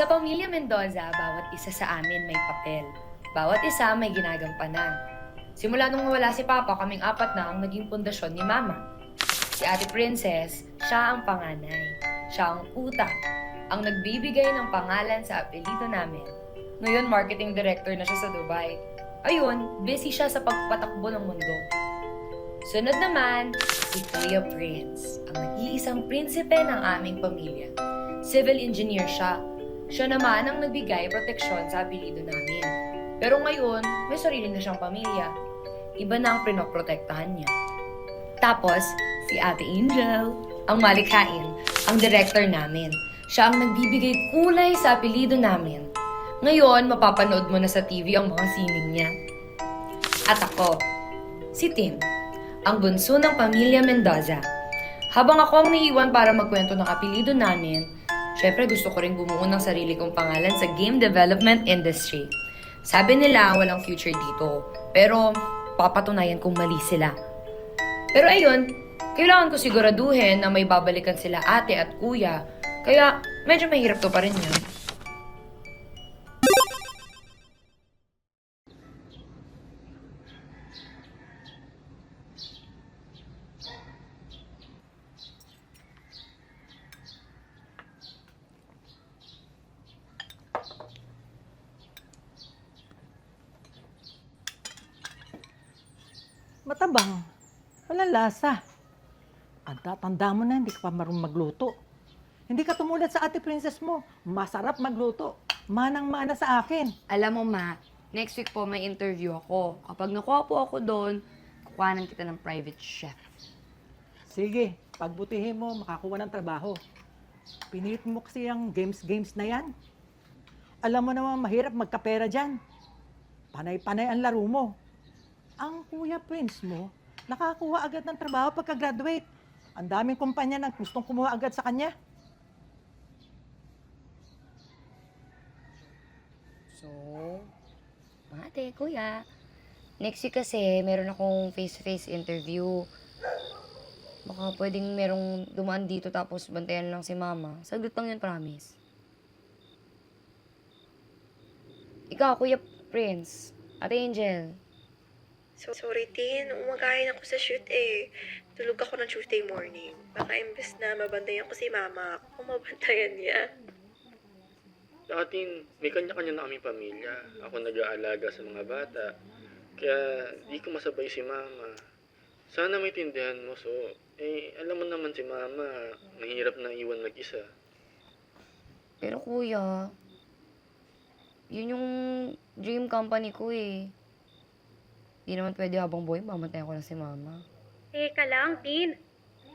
Sa pamilya Mendoza, bawat isa sa amin may papel. Bawat isa may ginagampanan. Simula nung nawala si Papa, kaming apat na ang naging pundasyon ni Mama. Si Ate Princess, siya ang panganay. Siya ang utak, ang nagbibigay ng pangalan sa apelyido namin. Ngayon, marketing director na siya sa Dubai. Ayun, busy siya sa pagpatakbo ng mundo. Sunod naman, si Kuya Prince, ang nag-iisang prinsipe ng aming pamilya. Civil engineer siya. Siya naman ang nagbigay proteksyon sa apelyido namin. Pero ngayon, may sarili na siyang pamilya. Iba na ang pinoprotektahan niya. Tapos, si Ate Angel, ang malikhain, ang director namin. Siya ang nagbibigay kulay sa apelyido namin. Ngayon, mapapanood mo na sa TV ang mga sining niya. At ako, si Tim, ang bunso ng pamilya Mendoza. Habang ako ang naiwan para magkwento ng apelyido namin, syempre gusto ko rin bumuo ng sarili kong pangalan sa game development industry. Sabi nila walang future dito, pero papatunayan kong mali sila. Pero ayun, kailangan ko siguraduhin na may babalikan sila ate at kuya, kaya medyo mahirap to pa rin yun. Matabang. Walang lasa. Ang tatanda mo na, hindi ka pa marunong magluto. Hindi ka tumulad sa ate princess mo. Masarap magluto. Manang-mana sa akin. Alam mo, Ma, next week po may interview ako. Kapag nakuha po ako doon, kukuhanan kita ng private chef. Sige, pagbutihin mo, makakuha ng trabaho. Pinilit mo kasi ang games na yan. Alam mo naman, mahirap magkapera dyan. Panay-panay ang laro mo. Ang Kuya Prince mo, nakakuha agad ng trabaho pagka-graduate. Ang daming kumpanya na gustong kumuha agad sa kanya. So, ate, kuya, next week kasi meron akong face-to-face interview. Baka pwedeng merong dumaan dito tapos bantayan lang si Mama. Saglit lang yun, promise. Ikaw, Kuya Prince, Ate Angel. Sorry, Tin. Umagahin ako sa shoot eh. Tulog ako ng Tuesday morning. Baka imbes na mabantayan ko si Mama, kung mabantayan niya. Atin, may kanya-kanya na kaming pamilya. Ako nag-aalaga sa mga bata. Kaya di ko masabay si Mama. Sana may tindihan mo, so. Alam mo naman si Mama, nahihirap na iwan mag-isa. Pero kuya, yun yung dream company ko eh. Di naman pwede habang buhay, mamantayan ko lang si Mama. Teka lang, Tin.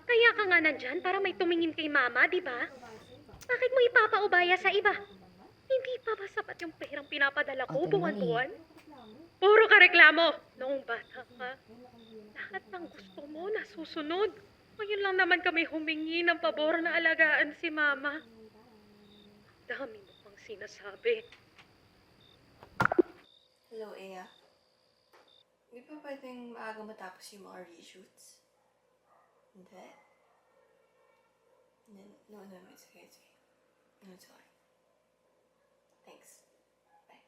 Kaya ka nga nandyan para may tumingin kay Mama, di ba? Bakit mo ipapaubaya sa iba? Hindi pa ba sapat yung perang pinapadala ko Ate buwan-buwan? Puro ka reklamo. Noong bata ka, lahat ng gusto mo nasusunod. Ngayon lang naman kami humingi ng pabor na alagaan si Mama. Dami mo pang sinasabi. Hello, Ea. Di ba pwedeng maaga matapos yung mga reshoots? Hindi? No, it's okay. No, it's okay. Thanks. Bye.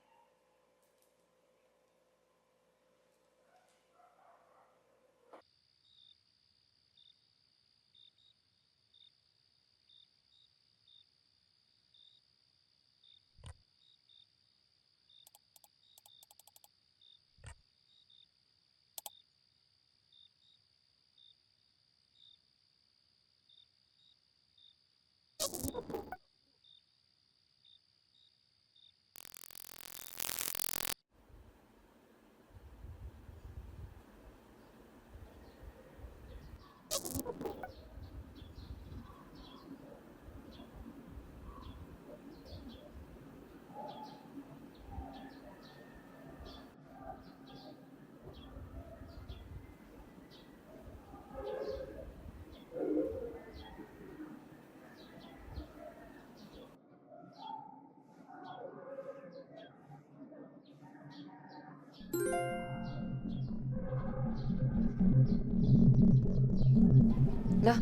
La,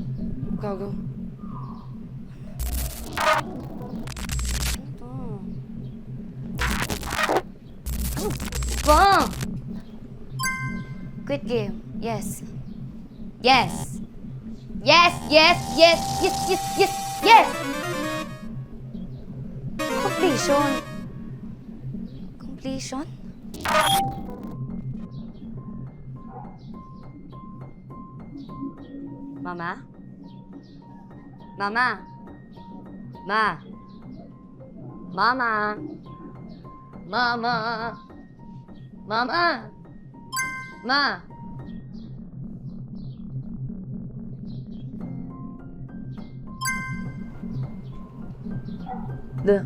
gago. Ito. pa! Quit game. Yes. Yes! Yes! Yes! Yes! Yes! Yes! Yes! Yes! Completion. Completion? Mama? Mama? Ma? Mama? Mama? Mama? Ma? The.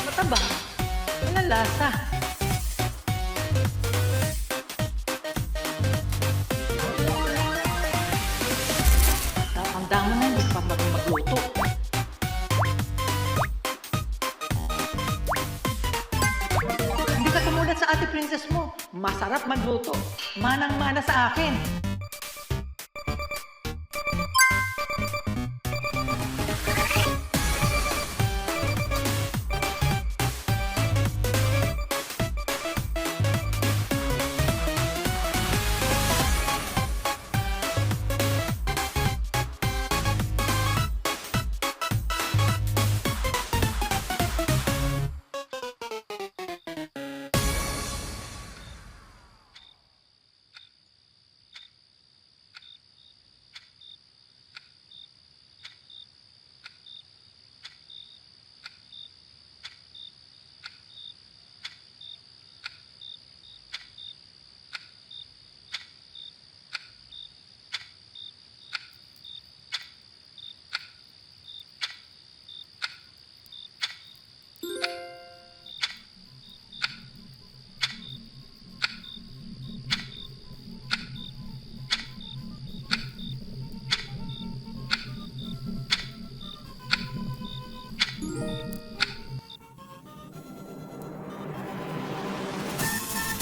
Mataba. Walang lasa. Tatandaan mo na, hindi pa marunong magluto. Hindi ka tumulad sa ate princess mo. Masarap magluto. Manang-mana sa akin.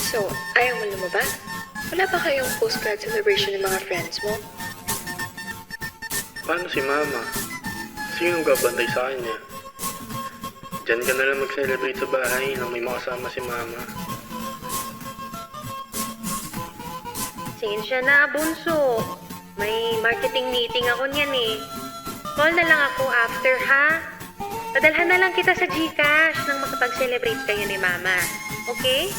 So, ayaw mo lumabas? Wala ba kayong postgrad celebration ng mga friends mo? Paano si Mama? Sinong gabantay sa kanya? Diyan ka na lang mag-celebrate sa bahay nang may makasama si Mama. Pasensya na, bunso. May marketing meeting ako niyan eh. Call na lang ako after, ha? Padalhan na lang kita sa GCash nang makapag-celebrate kayo ni Mama. Okay?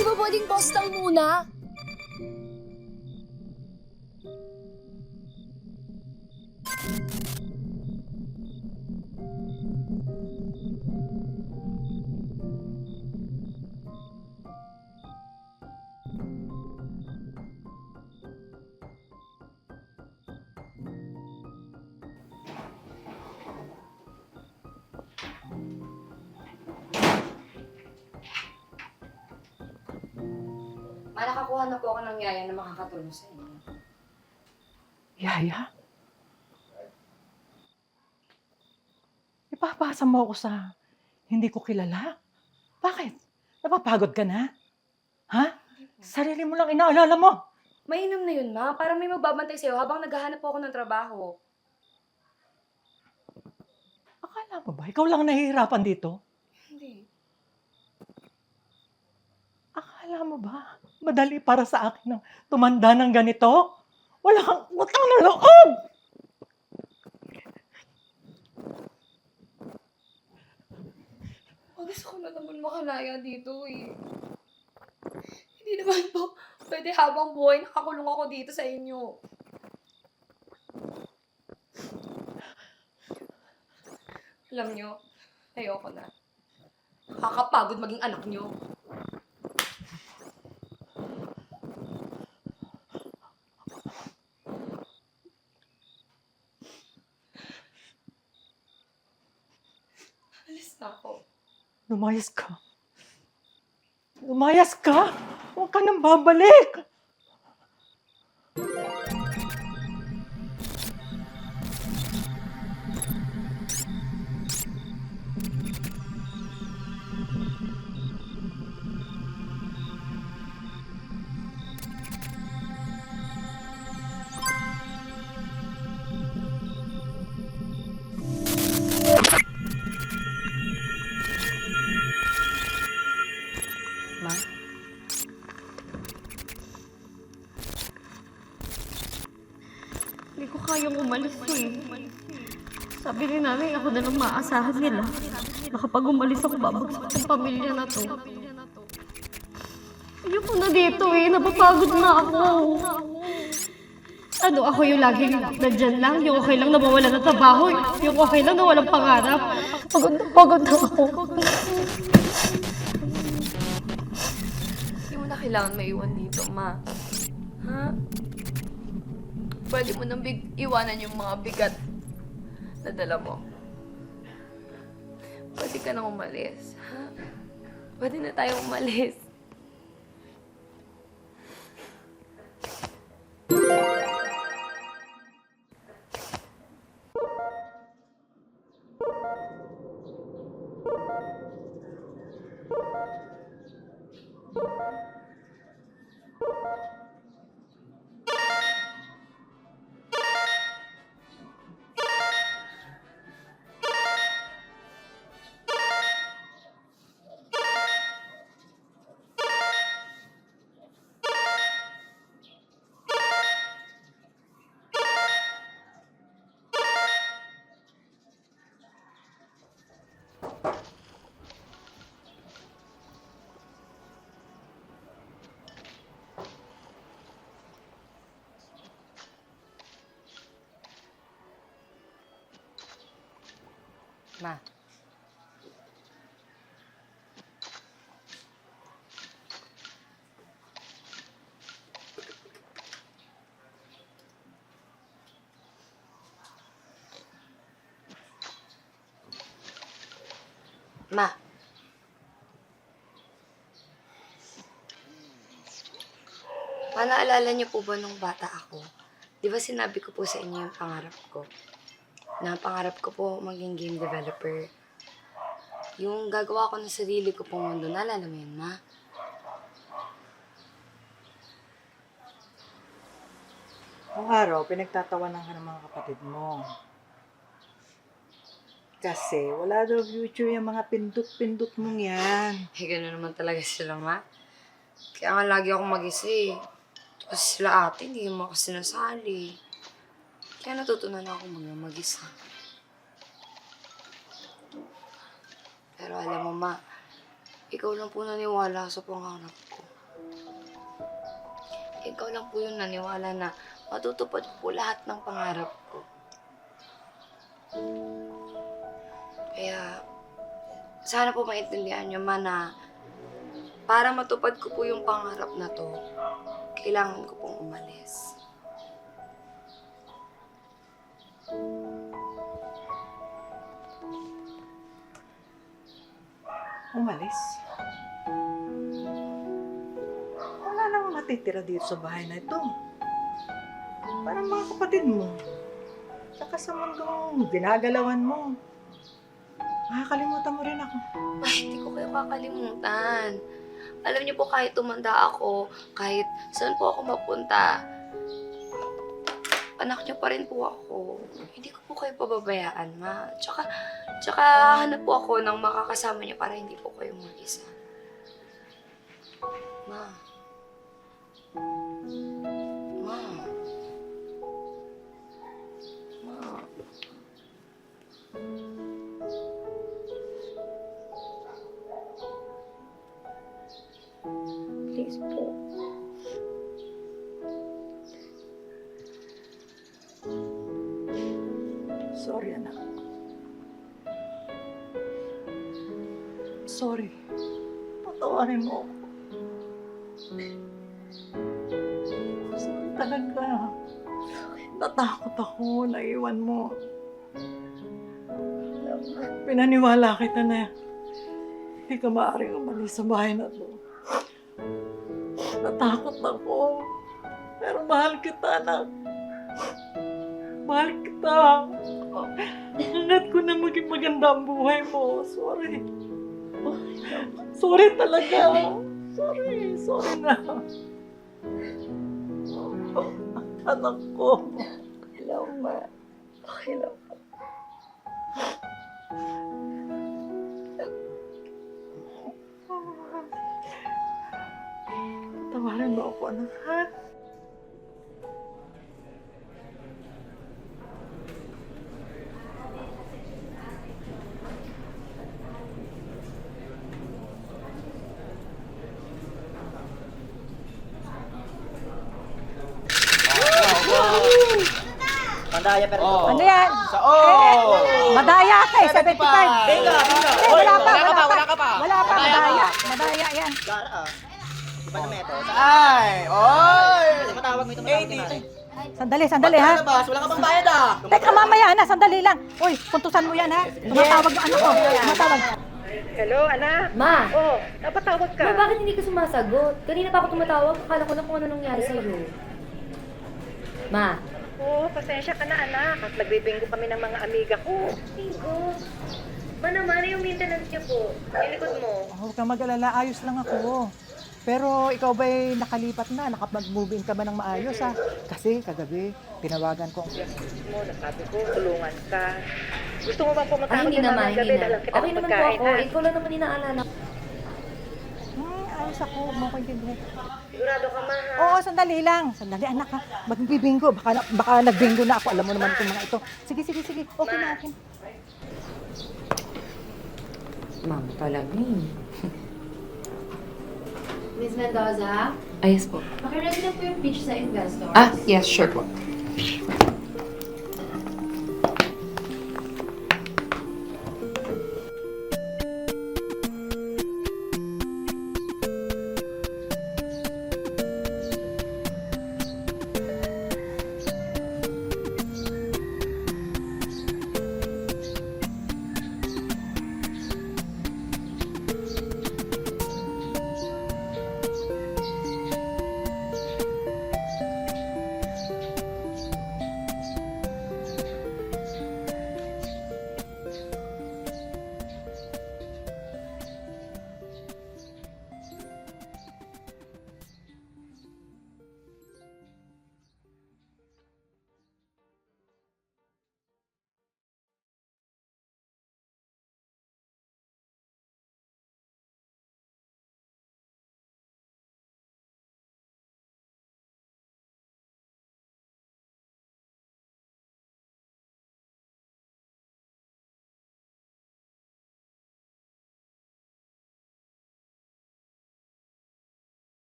Di ba pwedeng pause lang muna? Nakakuha na po ako ng yaya na makakatulong sa inyo. Yaya? Ipapasa mo ako sa hindi ko kilala? Bakit? Napapagod ka na? Ha? Sarili mo lang inaalala mo. Mainam na yun, ma. Para may magbabantay sa'yo habang naghahanap po ako ng trabaho. Akala mo ba? Ikaw lang nahihirapan dito? Hindi. Akala mo ba? Madali para sa akin ang tumanda ng ganito? Wala kang utang na loob! Gusto ko na naman makalaya dito eh. Hindi naman po pwede habang buhay nakakulong ako dito sa inyo. Alam nyo, ayoko na. Nakakapagod maging anak niyo. Alis na ako. Lumayas ka. Lumayas ka! Huwag ka nang babalik! Ma? Hindi ko kayang umalis eh. Sabi ni nanay, ako na lang maasahan nila. Baka pag umalis ako, babagsak ang pamilya na to. Ayoko na dito eh. Napapagod na ako. Ano, ako yung laging nandyan lang? Yung okay lang na mawala ng trabaho? Yung okay lang na walang pangarap? Pagod na ako. Hindi mo na kailangan maiwan dito, ma. Ha? Pwede mo nang iwanan yung mga bigat na dala mo. Pwede ka nang umalis, ha? Pwede na tayo umalis. Ma. Ma. Naalala niyo po ba nung bata ako? Di ba sinabi ko po sa inyo yung pangarap ko? Na pangarap ko po maging game developer. Yung gagawa ko ng sarili ko pong mundo, naalala mo yun, ma? Nung araw, pinagtatawanan ka ng mga kapatid mo. Kasi wala daw future yung mga pindot-pindot mong yan. Eh, gano'n naman talaga sila, ma. Kaya nga lagi akong mag-isa eh. Tapos sila ate, hindi mo ako sinasali. Kaya natutunan ako mag-isa. Pero alam mo, ma, ikaw lang po naniwala sa pangarap ko. Ikaw lang po yung naniwala na matutupad po lahat ng pangarap ko. Kaya, sana po maintindihan niyo, ma, na para matupad ko po yung pangarap na to, kailangan ko pong umalis. Umalis. Wala nang matitira dito sa bahay na ito. Parang mga kapatid mo. Saka sa mundong ginagalawan mo. Makakalimutan mo rin ako. Ay, hindi ko kayo kakalimutan. Alam niyo po, kahit tumanda ako, kahit saan po ako mapunta, anak niyo pa rin po ako. Hindi ko po kayo pababayaan, ma. Tsaka hanap po ako ng makakasama niyo para hindi po kayo mag-isa. Ma. Ma. Ma. Please po. Sorry, anak. sorry. Patawarin mo ako. Sorry talaga. Natakot ako, naiwan mo. Pinaniwala kita na hindi ka maaaring umalis sa bahay na to. Natakot ako. Pero mahal kita, anak. Mahal kita. Hanggat ko na maging maganda ang buhay mo. Sorry. Sorry talaga. Sorry na. Anak ko. Hello, ma. Okay lang po. Tawarin mo ako, anak, ha? Pandaya pero Ano yan? Sa oh! Madaya ka eh, 75. Binga! Wala pa. Wala ka pa. Madaya yan. Gara. Iba na meto. Ay! Oy! Matawag mo ito matawag. Sandali ha. Wala ka pang bayad ah! Teka, mamaya na, sandali lang. Uy, puntusan mo yan ha. Tumatawag yung ano ko. Tumatawag. Hello, anak? Ma! Oh, napatawag ka. Ma, bakit hindi ka sumasagot? Kanina pa ako tumatawag, akala ko na kung ano nangyari sa'yo. Ma! Oh, pasensya ka na, anak. At nagbibingo kami ng mga amiga ko. Bingo! Ma naman, yung maintenance niyo po. Yung likod mo. Huwag kang mag-alala, ayos lang ako. Pero ikaw ba'y nakalipat na? Nakapag-move in ka ba ng maayos ha? Kasi kagabi, tinawagan ko. Mo, nasabi ko, tulungan ka. Gusto mo bang pumunta Ay, ako hindi dyan naman, mamayang gabi? hindi na. Dalang kita Okay ng naman po pagkain, ako. ha? Ikaw lang naman inaalala. Ayos ako, huwag mo ko intindihan. Sigurado ka, ma, ha? Oo, sandali lang. Sandali, anak ha. Magbibingo. Baka nagbingo na ako. Alam mo naman itong mga ito. Sige. Okay na akin. Mama talaga eh. Miss Mendoza? Ayos po. Pakiready na po yung pitch sa investor. Ah, yes, sure po.